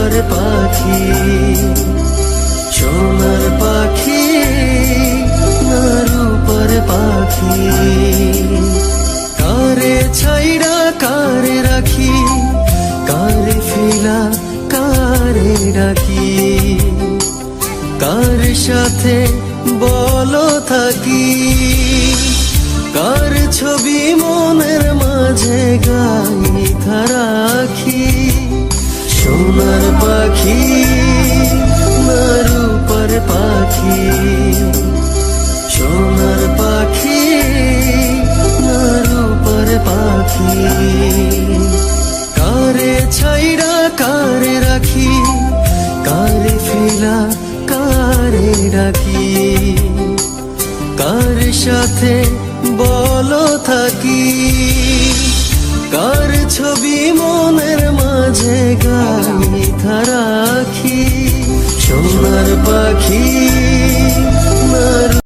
রূপার পাখি, সোনার পাখি না রূপার পাখি। কারে ছাইড়া কারে রাখি, কারে ফিলা কারে ডাকি, কার সাথে বলো থাকি, কার ছবি মনের মাঝে গাইথা রাখি। সোনার পাখি না রূপার পাখি, সোনার পাখি না রূপার পাখি। কারে ছাইড়া কারে রাখি, কারে ফিলা কারে ডাকি, কার সাথে বলো থাকি, কার ছবি মনের মাঝে গাইথা রাখি। সোনার পাখি